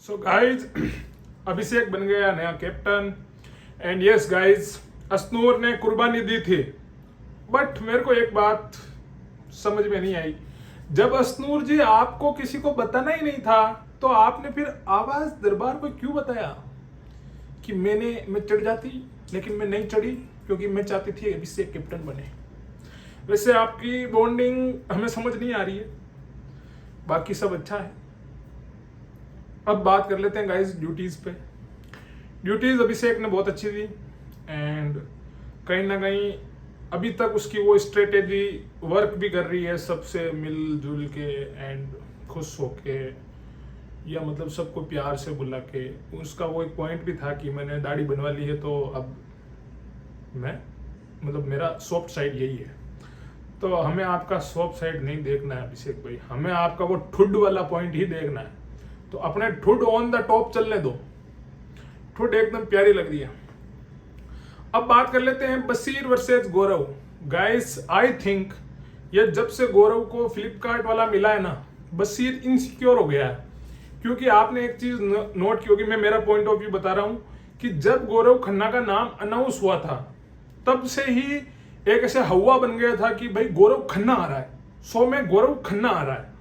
So guys अभिषेक बन गया नया captain and yes guys Ashnoor ने कुर्बानी दी थी। बट मेरे को एक बात समझ में नहीं आई, जब अश्नूर जी आपको किसी को बताना ही नहीं था तो आपने फिर आवाज दरबार को क्यों बताया कि मैं चढ़ जाती, लेकिन मैं नहीं चढ़ी क्योंकि मैं चाहती थी अभिषेक कैप्टन बने। वैसे आपकी बॉन्डिंग हमें समझ नहीं आ रही है, बाकी सब अच्छा है। अब बात कर लेते हैं गाइस ड्यूटीज़ पे। ड्यूटीज़ अभिषेक ने बहुत अच्छी दी एंड कहीं ना कहीं अभी तक उसकी वो स्ट्रेटेजी वर्क भी कर रही है, सबसे मिलजुल के एंड खुश होके, या मतलब सबको प्यार से बुला के। उसका वो एक पॉइंट भी था कि मैंने दाढ़ी बनवा ली है तो अब मैं मतलब मेरा सॉफ्ट साइड यही है। तो हमें आपका सॉफ्ट साइड नहीं देखना है अभिषेक भाई, हमें आपका वो ठुड वाला पॉइंट ही देखना है। तो अपने ठुड ऑन द टॉप चलने दो, ठुड एकदम प्यारी लग रही है। अब बात कर लेते हैं Bashir versus Gaurav. Guys I think ये जब से गौरव को फ्लिपकार्ट वाला मिला है ना, बशीर इनसिक्योर हो गया है। क्योंकि आपने एक चीज नोट की होगी, मैं मेरा पॉइंट ऑफ व्यू बता रहा हूं कि जब गौरव खन्ना का नाम अनाउंस हुआ था तब से ही एक ऐसे हवा बन गया था कि भाई गौरव खन्ना आ रहा है, शो में गौरव खन्ना आ रहा है,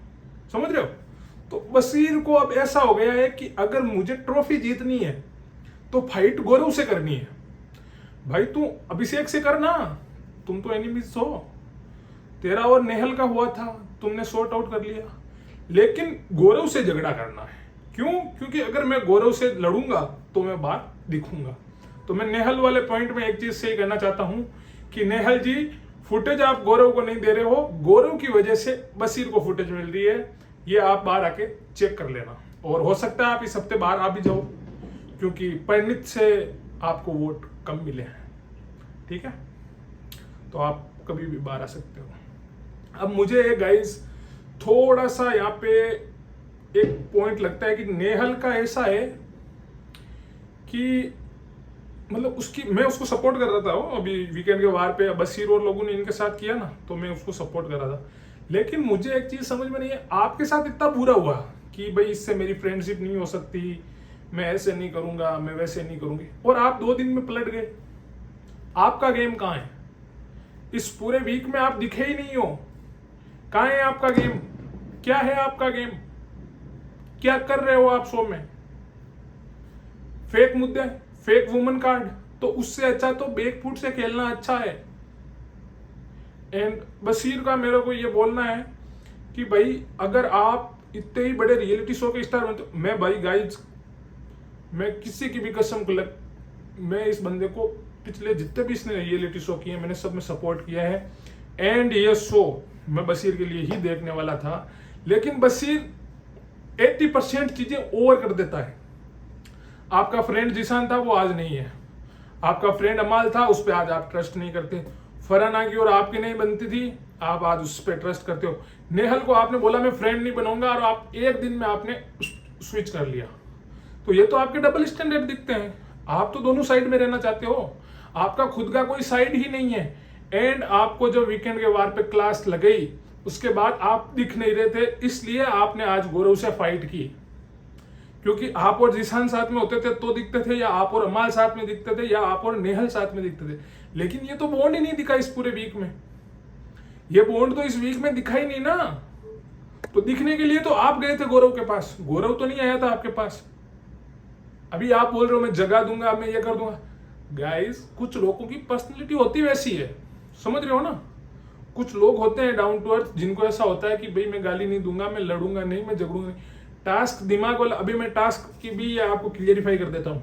समझ रहे हो। तो बशीर को अब ऐसा हो गया है कि अगर मुझे ट्रॉफी जीतनी है तो फाइट गौरव से करनी है। भाई तू अभिषेक से करना, तुम तो एनिमीज हो। तेरा और नेहल का हुआ था, तुमने सॉर्ट आउट कर लिया, लेकिन गौरव से झगड़ा करना है। क्यों? क्योंकि अगर मैं गौरव से लड़ूंगा तो मैं बाहर दिखूंगा। तो मैं नेहल वाले पॉइंट में एक चीज से ही कहना चाहता हूं कि नेहल जी फुटेज आप गौरव को नहीं दे रहे हो, गौरव की वजह से बशीर को फुटेज मिल रही है। ये आप बाहर आके चेक कर लेना, और हो सकता है आप इस हफ्ते बाहर आ भी जाओ क्योंकि परिणित से आपको वोट कम मिले हैं, ठीक है। तो आप कभी भी बाहर आ सकते हो। अब मुझे गाइस थोड़ा सा यहाँ पे एक पॉइंट लगता है कि नेहल का ऐसा है कि मतलब उसकी मैं उसको सपोर्ट कर रहा था। अभी वीकेंड के वार पे बशीर और लोगों ने इनके साथ किया ना, तो मैं उसको सपोर्ट कर रहा था। लेकिन मुझे एक चीज समझ में नहीं है, आपके साथ इतना बुरा हुआ कि भाई इससे मेरी फ्रेंडशिप नहीं हो सकती, मैं ऐसे नहीं करूंगा, मैं वैसे नहीं करूंगी, और आप 2 दिन में पलट गए। आपका गेम कहाँ है? इस पूरे वीक में आप दिखे ही नहीं हो। कहाँ है आपका गेम? क्या है आपका गेम? क्या कर रहे हो आप शो में? फेक मुद्दे, फेक वुमन कार्ड, तो उससे अच्छा तो बैकफुट से खेलना अच्छा है। एंड बशीर का मेरे को ये बोलना है कि भाई अगर आप इतने ही बड़े रियलिटी शो के स्टार बनते, मैं भाई गाइज मैं किसी की भी कसम को मैं इस बंदे को पिछले जितने भी इसने रियलिटी शो किए मैंने सब में सपोर्ट किया है। एंड ये शो मैं बशीर के लिए ही देखने वाला था, लेकिन बशीर 80% चीजें ओवर कर देता है। आपका फ्रेंड जिशान था वो आज नहीं है, आपका फ्रेंड अमाल था उस पर आज आप ट्रस्ट नहीं करते, फरहाना की और आपकी नहीं बनती थी, आप आज उस पर ट्रस्ट करते हो। नेहल को आपने बोला मैं फ्रेंड नहीं बनूंगा और आप एक दिन में आपने स्विच कर लिया। तो ये तो आपके डबल स्टैंडर्ड दिखते हैं। आप तो दोनों साइड में रहना चाहते हो, आपका खुद का कोई साइड ही नहीं है। एंड आपको जो वीकेंड के वार पे क्लास लगई उसके बाद आप दिख नहीं रहे थे, इसलिए आपने आज गौरव से फाइट की। क्योंकि आप और जिशान साथ में होते थे तो दिखते थे, या आप और अमाल साथ में दिखते थे, या आप और नेहल साथ में दिखते थे। लेकिन ये तो बॉन्ड ही नहीं दिखा इस पूरे वीक में। ये बॉन्ड तो इस वीक में दिखा ही नहीं ना। तो दिखने के लिए तो आप गए थे गौरव के पास, गौरव तो नहीं आया था आपके पास। अभी आप बोल रहे हो मैं जगा दूंगा, मैं ये कर दूंगा। गाइस कुछ लोगों की पर्सनैलिटी होती वैसी है, समझ रहे हो ना। कुछ लोग होते हैं डाउन टू अर्थ, जिनको ऐसा होता है कि भाई मैं गाली नहीं दूंगा, मैं लड़ूंगा नहीं, मैं झगड़ूंगा नहीं। टास्क दिमाग वाला, अभी मैं टास्क की भी आपको क्लियरिफाई कर देता हूं।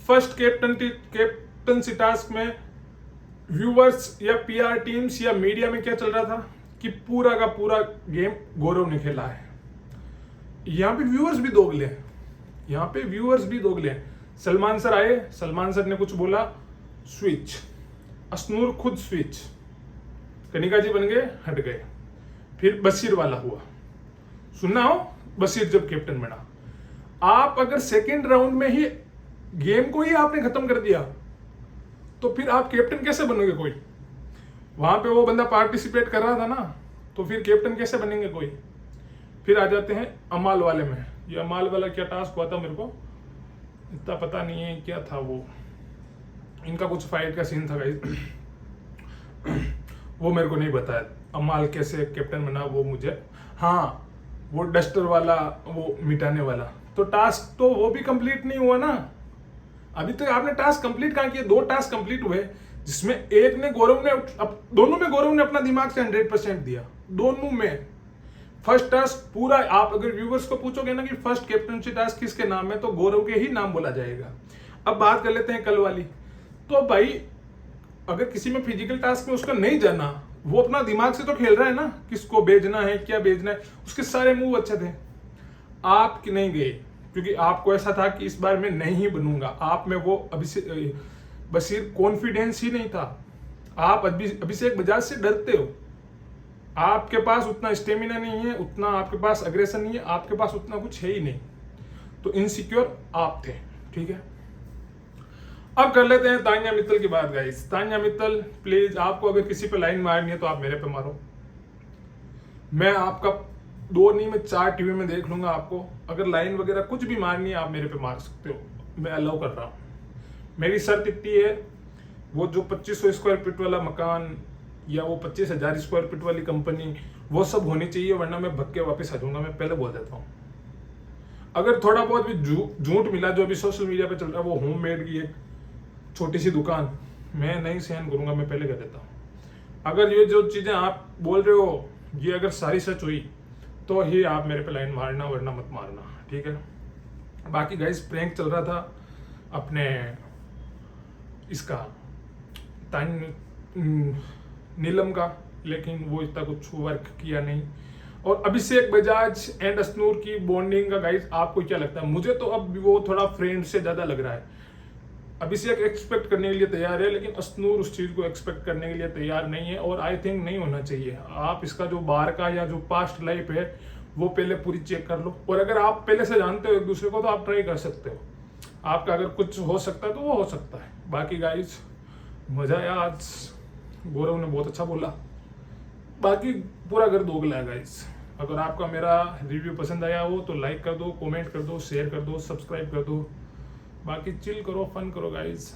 फर्स्ट कैप्टनसी टास्क में व्यूअर्स या पीआर टीम्स या मीडिया में क्या चल रहा था कि पूरा का पूरा गेम गौरव ने खेला है। यहाँ पे व्यूअर्स भी दोगले हैं, यहाँ पे व्यूअर्स भी दोगले हैं। सलमान सर आए, सलमान सर ने कुछ बोला, स्विच। अश्नूर खुद स्विच, कनिका जी बन गए, हट गए। फिर बशीर वाला हुआ, सुनना हो, बशीर जब कैप्टन बना, आप अगर सेकेंड राउंड में ही गेम को ही आपने खत्म कर दिया तो फिर आप कैप्टन कैसे बनोगे? कोई वहां पे वो बंदा पार्टिसिपेट कर रहा था ना, तो फिर कैप्टन कैसे बनेंगे कोई? फिर आ जाते हैं अमाल वाले में, ये अमाल वाला क्या टास्क हुआ था मेरे को इतना पता नहीं है क्या था वो, इनका कुछ फाइट का सीन था गाइस वो मेरे को नहीं बताया अमाल कैसे कैप्टन बना वो मुझे। हाँ वो डस्टर वाला वो मिटाने वाला तो टास्क तो वो भी कंप्लीट नहीं हुआ ना, अभी तक आपने टास्क कंप्लीट कहाँ किए, 2 टास्क कंप्लीट हुए जिसमें एक ने गौरव ने दोनों में गौरव ने अपना दिमाग से 100% दिया, दोनों में। फर्स्ट टास्क पूरा आप अगर व्यूवर्स को पूछोगे ना कि फर्स्ट कैप्टनसी टास्क किसके नाम है तो गौरव के ही नाम बोला जाएगा। अब बात कर लेते हैं कल वाली, तो भाई अगर किसी में फिजिकल टास्क में उसका नहीं जाना, वो अपना दिमाग से तो खेल रहा है ना, किसको भेजना है क्या भेजना है, उसके सारे मूव अच्छे थे। आप नहीं गए क्योंकि आपको ऐसा था कि इस बार मैं नहीं बनूंगा, आप में वो बशीर कॉन्फिडेंस ही नहीं था, आप अभिषेक बजाज से डरते हो, आपके पास उतना स्टेमिना नहीं है, उतना आपके पास अग्रेशन नहीं है, आपके पास उतना कुछ है ही नहीं, तो इनसिक्योर आप थे। ठीक है, अब कर लेते हैं तान्या मित्तल की बात गाइस। तान्या मित्तल प्लीज, आपको अगर किसी पे लाइन मारनी है तो आप मेरे पे मारो, मैं आपका 2 नहीं मैं 4 टीवी में देख लूंगा आपको, अगर लाइन वगैरह कुछ भी मारनी है आप मेरे पे मार सकते हो, मैं अलाउ कर रहा हूँ। मेरी शर्त इतनी है, वो जो 2500 स्क्वायर फीट वाला मकान या वो 25,000 स्क्वायर फीट वाली कंपनी वो सब होनी चाहिए, वरना मैं भग के वापस आ जाऊंगा, मैं पहले बोल देता हूँ। अगर थोड़ा बहुत भी झूठ मिला जो अभी सोशल मीडिया पे चल रहा है, वो होममेड की एक छोटी सी दुकान, मैं नहीं सहन करूंगा, मैं पहले कह देता हूँ। अगर ये जो चीजें आप बोल रहे हो ये अगर सारी सच हुई तो ही आप मेरे पे लाइन मारना, वरना मत मारना। ठीक है, बाकी गाइस प्रैंक चल रहा था अपने इसका नीलम का, लेकिन वो इतना कुछ वर्क किया नहीं। और अभिषेक बजाज एंड अश्नूर की बॉन्डिंग का गाइस आपको क्या लगता है? मुझे तो अब वो थोड़ा फ्रेंड से ज्यादा लग रहा है। अभिषेक एक्सपेक्ट करने के लिए तैयार है, लेकिन अश्नूर उस चीज को एक्सपेक्ट करने के लिए तैयार नहीं है, और आई थिंक नहीं होना चाहिए। आप इसका जो बाहर का या जो पास्ट लाइफ है वो पहले पूरी चेक कर लो, और अगर आप पहले से जानते हो एक दूसरे को तो आप ट्राई कर सकते हो, आपका अगर कुछ हो सकता है तो वो हो सकता है। बाकी गाइस मजा आया आज, गौरव ने बहुत अच्छा बोला, बाकी पूरा घर दोगला है गाइस। अगर आपका मेरा रिव्यू पसंद आया हो तो लाइक कर दो, कमेंट कर दो, शेयर कर दो, सब्सक्राइब कर दो, बाकी चिल करो, फन करो गाइस।